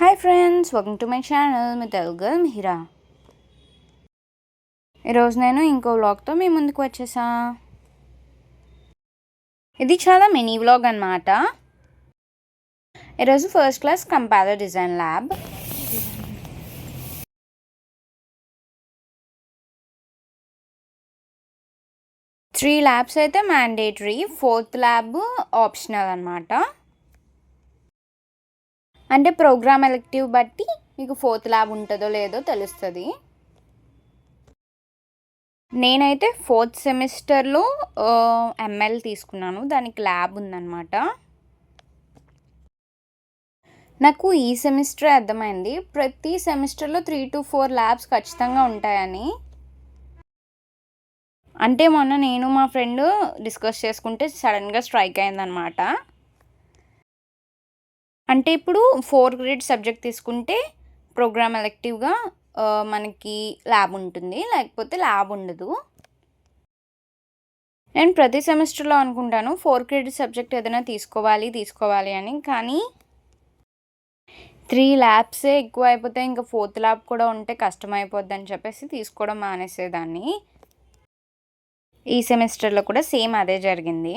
Hi friends, welcome to my channel me Telugu girl Mihira. ఈరోజు నేను ఇంకో వ్లాగ్తో మీ ముందుకు వచ్చేసా. ఇది చాలా మినీ వ్లాగ్ అన్నమాట. ఈరోజు first class compiler design lab. Three labs అయితే మ్యాండేటరీ, ఫోర్త్ ల్యాబ్ ఆప్షనల్ అన్నమాట. అంటే ప్రోగ్రామ్ ఎలెక్టివ్ బట్టి మీకు ఫోర్త్ ల్యాబ్ ఉంటుందో లేదో తెలుస్తుంది. నేనైతే ఫోర్త్ సెమిస్టర్లో ఎంఎల్ తీసుకున్నాను, దానికి ల్యాబ్ ఉందన్నమాట. నాకు ఈ సెమిస్టర్ అర్థమైంది ప్రతి సెమిస్టర్లో 3 to 4 ల్యాబ్స్ ఖచ్చితంగా ఉంటాయని. అంటే మొన్న నేను మా ఫ్రెండ్ డిస్కస్ చేసుకుంటే సడన్గా స్ట్రైక్ అయిందనమాట. అంటే ఇప్పుడు 4 క్రెడిట్ సబ్జెక్ట్ తీసుకుంటే ప్రోగ్రామ్ ఎలెక్టివ్గా మనకి ల్యాబ్ ఉంటుంది, లేకపోతే ల్యాబ్ ఉండదు. నేను ప్రతి సెమిస్టర్లో అనుకుంటాను 4 క్రెడిట్ సబ్జెక్ట్ ఏదైనా తీసుకోవాలి అని. కానీ 3 ల్యాబ్సే ఎక్కువ అయిపోతే ఇంకా ఫోర్త్ ల్యాబ్ కూడా ఉంటే కష్టమైపోద్ది అని చెప్పేసి తీసుకోవడం మానేసేదాన్ని. ఈ సెమిస్టర్లో కూడా సేమ్ అదే జరిగింది.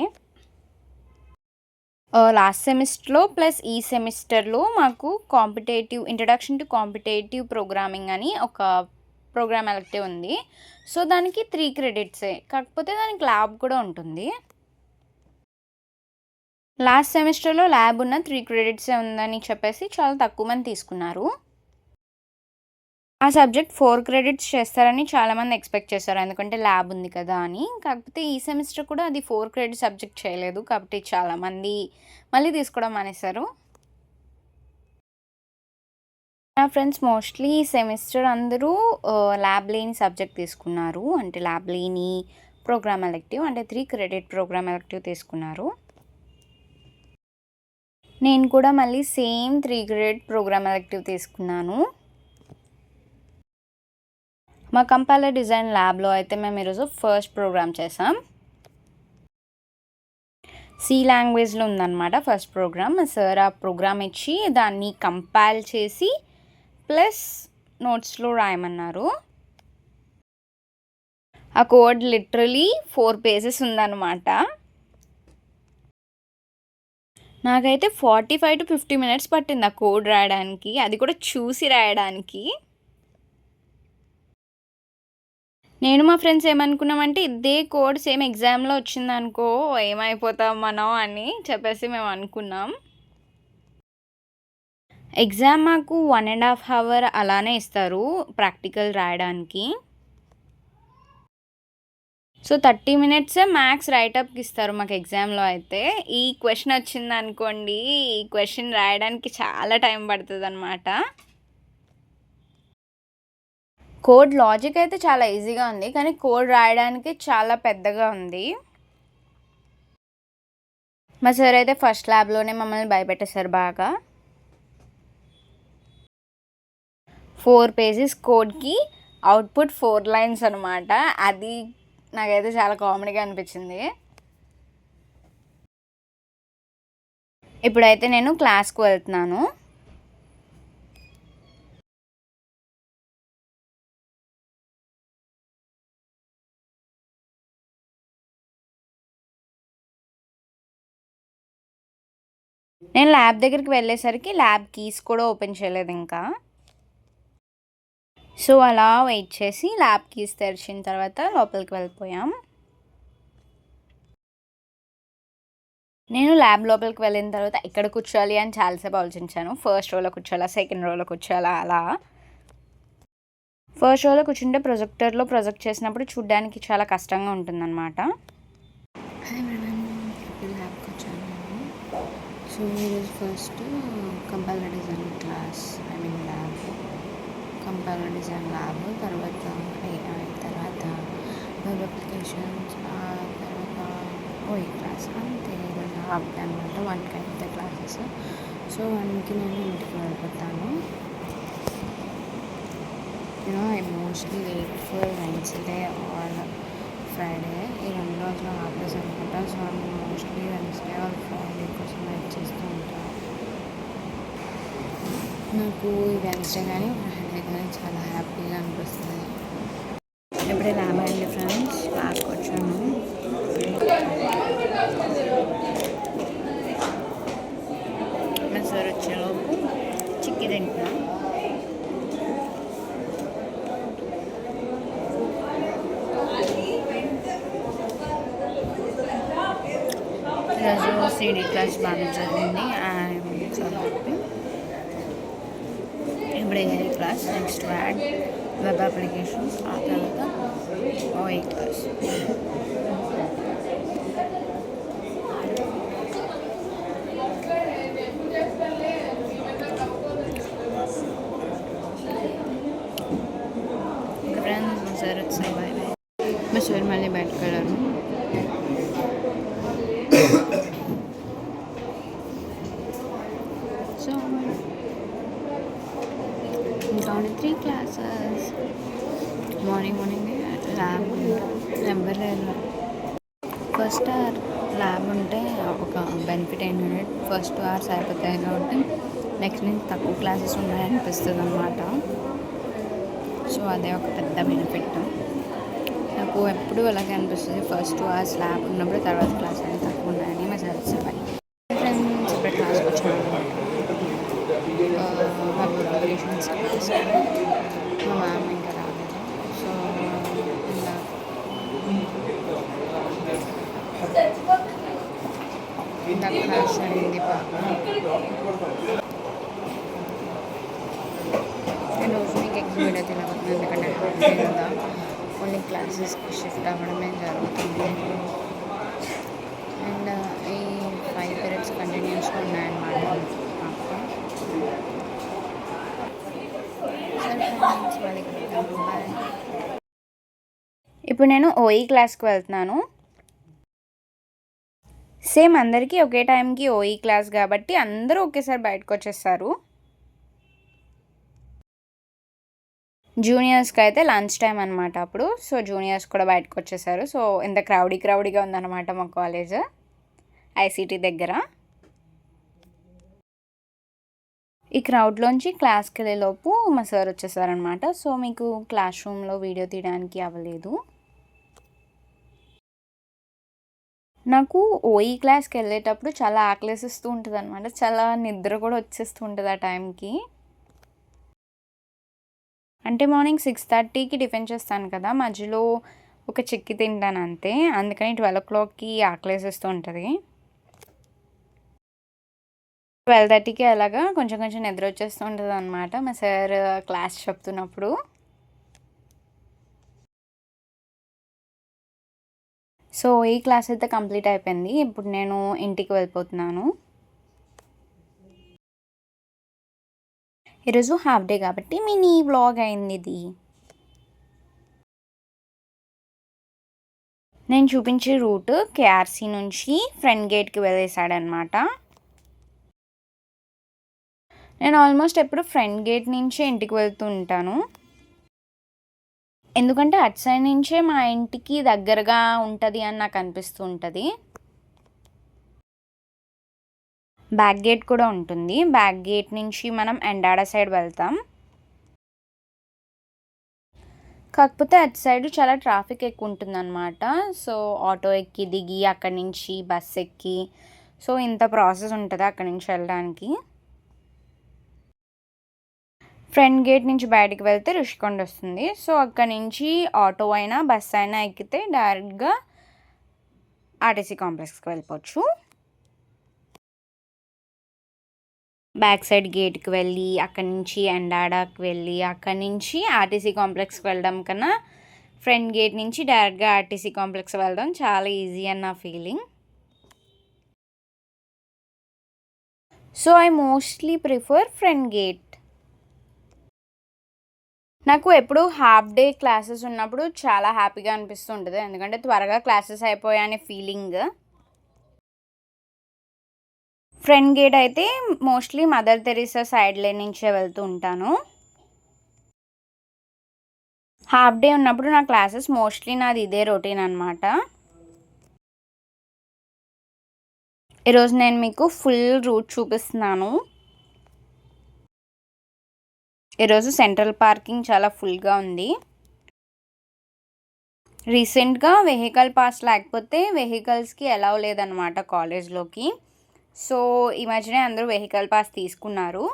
లాస్ట్ సెమిస్టర్లో ప్లస్ ఈ సెమిస్టర్లో మాకు ఇంట్రడక్షన్ టు కాంపిటేటివ్ ప్రోగ్రామింగ్ అని ఒక ప్రోగ్రామ్ ఎలెక్టివ్ ఉంది. సో దానికి 3 క్రెడిట్సే, కాకపోతే దానికి ల్యాబ్ కూడా ఉంటుంది. లాస్ట్ సెమిస్టర్లో ల్యాబ్ ఉన్న 3 క్రెడిట్సే ఉందని చెప్పేసి చాలా తక్కువ మంది తీసుకున్నారు. ఆ సబ్జెక్ట్ 4 క్రెడిట్స్ చేస్తారని చాలామంది ఎక్స్పెక్ట్ చేశారు, ఎందుకంటే ల్యాబ్ ఉంది కదా అని. కాకపోతే ఈ సెమిస్టర్ కూడా అది 4 క్రెడిట్ సబ్జెక్ట్ చేయలేదు, కాబట్టి చాలామంది మళ్ళీ తీసుకోవడం మానేశారు. నా ఫ్రెండ్స్ మోస్ట్లీ ఈ సెమిస్టర్ అందరూ ల్యాబ్ లేని సబ్జెక్ట్ తీసుకున్నారు, అంటే ల్యాబ్ లేని ప్రోగ్రామ్ ఎలెక్టివ్, అంటే 3 క్రెడిట్ ప్రోగ్రామ్ ఎలెక్టివ్ తీసుకున్నారు. నేను కూడా మళ్ళీ సేమ్ 3 క్రెడిట్ ప్రోగ్రామ్ ఎలెక్టివ్ తీసుకున్నాను. మా కంపైలర్ డిజైన్ ల్యాబ్లో అయితే మేము ఈరోజు ఫస్ట్ ప్రోగ్రామ్ చేసాం. సి లాంగ్వేజ్లో ఉందన్నమాట ఫస్ట్ ప్రోగ్రామ్. సార్ ఆ ప్రోగ్రామ్ ఇచ్చి దాన్ని కంపైల్ చేసి ప్లస్ నోట్స్లో రాయమన్నారు. ఆ కోడ్ లిటరలీ 4 pages ఉందన్నమాట. నాకైతే 45 to 50 minutes పట్టింది ఆ కోడ్ రాయడానికి, అది కూడా చూసి రాయడానికి. నేను మా ఫ్రెండ్స్ ఏమనుకున్నామంటే ఇదే కోడ్ సేమ్ ఎగ్జామ్లో వచ్చిందనుకో ఏమైపోతాం మనం అని చెప్పేసి మేము అనుకున్నాం. ఎగ్జామ్ మాకు 1.5 hour అలానే ఇస్తారు ప్రాక్టికల్ రాయడానికి. సో 30 minutes మ్యాథ్స్ రైటప్కి ఇస్తారు మాకు ఎగ్జామ్లో. అయితే ఈ క్వశ్చన్ వచ్చింది అనుకోండి, ఈ క్వశ్చన్ రాయడానికి చాలా టైం పడుతుంది అన్నమాట. కోడ్ లాజిక్ అయితే చాలా ఈజీగా ఉంది, కానీ కోడ్ రాయడానికి చాలా పెద్దగా ఉంది. మా సార్ అయితే ఫస్ట్ ల్యాబ్లోనే మమ్మల్ని భయపెట్టేశారు బాగా. 4 pages కోడ్కి అవుట్పుట్ 4 lines అనమాట. అది నాకైతే చాలా కామెడీగా అనిపించింది. ఇప్పుడైతే నేను క్లాస్కి వెళ్తున్నాను. నేను ల్యాబ్ దగ్గరికి వెళ్ళేసరికి ల్యాబ్ కీస్ కూడా ఓపెన్ చేయలేదు ఇంకా. సో అలా వెయిట్ చేసి ల్యాబ్ కీస్ తెరిచిన తర్వాత లోపలికి వెళ్ళిపోయాం. నేను ల్యాబ్ లోపలికి వెళ్ళిన తర్వాత ఎక్కడ కూర్చోవాలి అని చాలాసేపు ఆలోచించాను. ఫస్ట్ రోలో కూర్చోాలా, సెకండ్ రోలో కూర్చోాలా అలా. ఫస్ట్ రోలో కూర్చుంటే ప్రొజెక్టర్లో ప్రొజెక్ట్ చేసినప్పుడు చూడడానికి చాలా కష్టంగా ఉంటుందన్నమాట. ల్యాబ్కి వచ్చాను. సో ఈరోజు first compiler design class, lab, compiler design lab, తర్వాత AI, తర్వాత వెబ్ అప్లికేషన్స్, తర్వాత OE క్లాస్. అంతే ఈరోజు హాఫ్ డే అనమాట. 1కి అయితే క్లాసెస్. సో 1కి నేను ఇంటికి వెళ్ళిపోతాను. I mostly wait for Wednesday or Friday. ఈ 2 రోజులు హాఫ్ డేస్ అనుకుంటా. So mostly Wednesday or Friday కోసం వెయిట్ చేస్తూ ఉంటాను. నాకు ఈ వెన్స్డే కానీ ఫ్రైడే కానీ చాలా హ్యాపీగా అనిపిస్తుంది. ఇప్పుడే ల్యాబ్ అయింది ఫ్రెండ్స్, క్లాస్కి వచ్చాను. మా సార్ వచ్చేలోపు చిక్కి తింటున్నాం. ఈరోజు సిడీ క్లాస్ బాగా జరిగింది. I'm so happy. ఇప్పుడు AI class, next web applications, ఆ తర్వాత ఓఐ క్లాస్. ఫ్రెండ్స్ మా సార్ వచ్చాయి, బాయ్ బాయ్. మా సార్ మళ్ళీ బయటకు వెళ్ళారు. సో ఇంకా 3 classes. Morning lab number first hour lab ఉంటే ఒక బెనిఫిట్ ఏంటంటే ఫస్ట్ 2 hours అయిపోతాయి కాబట్టి నెక్స్ట్ నుంచి తక్కువ క్లాసెస్ ఉన్నాయనిపిస్తుంది అన్నమాట. సో అదే ఒక పెద్ద బెనిఫిట్. నాకు ఎప్పుడు అలాగే అనిపిస్తుంది, ఫస్ట్ 2 hours ల్యాబ్ ఉన్నప్పుడు తర్వాత క్లాస్ అనేది తక్కువ ఉన్నాయని మా సార్ చెప్పాలి. ఫ్రెండ్స్ ఇప్పుడు క్లాస్కి వచ్చాను అనమాట. Applications class. మా మ్యామ్ ఇంకా రాలేదు. సో ఇంత క్లాస్ జరిగింది బాగా. రోజు మీకు ఎక్కువ వీడియో తినబోతుంది, ఎందుకంటే హాఫ్ డే కదా, కొన్ని క్లాసెస్కి షిఫ్ట్ అవ్వడమే జరుగుతుంది. అండ్ ఈ 5 periods కంటిన్యూస్గా ఉన్నాయన్నమాట. ఇప్పుడు నేను ఓఈ క్లాస్కి వెళ్తున్నాను. సేమ్ అందరికీ ఒకే టైంకి ఓఈ క్లాస్ కాబట్టి అందరూ ఒకేసారి బయటకు వచ్చేస్తారు. జూనియర్స్కి అయితే లంచ్ టైం అనమాట అప్పుడు. సో జూనియర్స్ కూడా బయటకు వచ్చేసారు. సో ఎంత క్రౌడీగా ఉందన్నమాట మా కాలేజ్ ఐసీటీ దగ్గర. ఈ క్రౌడ్లోంచి క్లాస్కి వెళ్ళేలోపు మా సార్ వచ్చేసారనమాట. సో మీకు క్లాస్ రూమ్లో వీడియో తీయడానికి అవ్వలేదు. నాకు ఓఈ క్లాస్కి వెళ్ళేటప్పుడు చాలా ఆకలేసిస్తూ ఉంటుంది అనమాట. చాలా నిద్ర కూడా వచ్చేస్తూ ఉంటుంది ఆ టైంకి. అంటే మార్నింగ్ 6:30కి టిఫిన్ చేస్తాను కదా, మధ్యలో ఒక చిక్కి తింటాను అంతే. అందుకని 12 o'clockకి ఆకలేసిస్తూ ఉంటుంది. 12:30కి అలాగా కొంచెం నిద్ర వచ్చేస్తూ ఉంటుంది అనమాట మా సార్ క్లాస్ చెప్తున్నప్పుడు. సో ఈ క్లాస్ అయితే కంప్లీట్ అయిపోయింది. ఇప్పుడు నేను ఇంటికి వెళ్ళిపోతున్నాను. ఈరోజు హాఫ్ డే కాబట్టి మినీ వ్లాగ్ అయింది ఇది. నేను చూపించే రూట్ కేఆర్సీ నుంచి ఫ్రంట్ గేట్కి వెళ్ళేసాడనమాట. నేను ఆల్మోస్ట్ ఎప్పుడు ఫ్రంట్ గేట్ నుంచే ఇంటికి వెళ్తూ ఉంటాను, ఎందుకంటే అటు సైడ్ నుంచే మా ఇంటికి దగ్గరగా ఉంటుంది అని నాకు అనిపిస్తూ ఉంటుంది. బ్యాక్ గేట్ కూడా ఉంటుంది. బ్యాక్ గేట్ నుంచి మనం ఎండాడ సైడ్ వెళ్తాం. కాకపోతే అటు సైడ్ చాలా ట్రాఫిక్ ఎక్కువ ఉంటుందన్నమాట. సో ఆటో ఎక్కి దిగి అక్కడి నుంచి బస్ ఎక్కి, సో ఇంత ప్రాసెస్ ఉంటుంది అక్కడి నుంచి వెళ్ళడానికి. ఫ్రంట్ గేట్ నుంచి బయటికి వెళ్తే రుషికొండ వస్తుంది. సో అక్కడి నుంచి ఆటో అయినా బస్ అయినా ఎక్కితే డైరెక్ట్గా ఆర్టీసీ కాంప్లెక్స్కి వెళ్ళిపోవచ్చు. బ్యాక్ సైడ్ గేట్కి వెళ్ళి అక్కడి నుంచి ఎండాడకి వెళ్ళి అక్కడి నుంచి ఆర్టీసీ కాంప్లెక్స్కి వెళ్ళడం కన్నా ఫ్రంట్ గేట్ నుంచి డైరెక్ట్గా ఆర్టీసీ కాంప్లెక్స్ వెళ్ళడం చాలా ఈజీ అని నా feeling. So I mostly prefer front gate. నాకు ఎప్పుడు హాఫ్ డే క్లాసెస్ ఉన్నప్పుడు చాలా హ్యాపీగా అనిపిస్తూ ఉంటుంది, ఎందుకంటే త్వరగా క్లాసెస్ అయిపోయాయనే ఫీలింగ్. ఫ్రంట్ గేట్ అయితే mostly mother Teresa side line నుంచే వెళ్తూ ఉంటాను. హాఫ్ డే ఉన్నప్పుడు నా క్లాసెస్ మోస్ట్లీ నాది ఇదే రొటీన్ అనమాట. ఈరోజు నేను మీకు ఫుల్ రూట్ చూపిస్తున్నాను. ఈరోజు సెంట్రల్ పార్కింగ్ చాలా ఫుల్గా ఉంది. రీసెంట్గా వెహికల్ పాస్ లేకపోతే వెహికల్స్కి అలౌ లేదనమాట కాలేజ్లోకి. సో ఈ మధ్యనే అందరూ వెహికల్ పాస్ తీసుకున్నారు.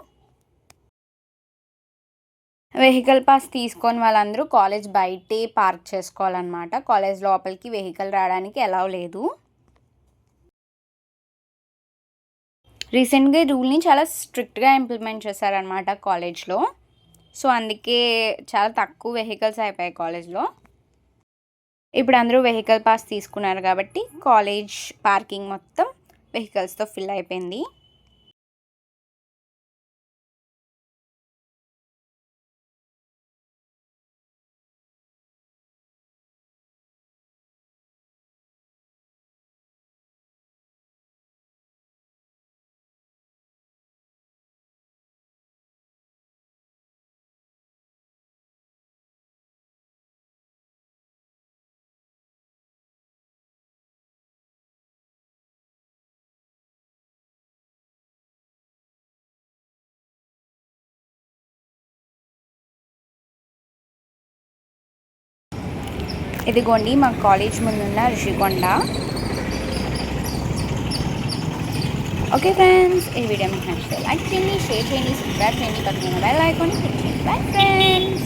వెహికల్ పాస్ తీసుకొని వాళ్ళందరూ కాలేజ్ బయటే పార్క్ చేసుకోవాలన్నమాట. కాలేజ్ లోపలికి వెహికల్ రావడానికి అలౌ లేదు. రీసెంట్గా ఈ రూల్ని చాలా స్ట్రిక్ట్గా ఇంప్లిమెంట్ చేశారనమాట కాలేజ్లో. సో అందుకే చాలా తక్కువ వెహికల్స్ అయిపోయాయి కాలేజ్లో. ఇప్పుడు అందరూ వెహికల్ పాస్ తీసుకున్నారు కాబట్టి కాలేజ్ పార్కింగ్ మొత్తం వెహికల్స్తో ఫిల్ అయిపోయింది. ఇదిగోండి మా కాలేజ్ ముందున్న రిషికొండ. ఓకే ఫ్రెండ్స్, ఈ వీడియో మీకు నచ్చితే లైక్ చేయండి, షేర్ చేయండి, సబ్స్క్రైబ్ చేయండి, పక్కన బెల్ ఐకాన్ క్లిక్ చేయండి. Bye friends.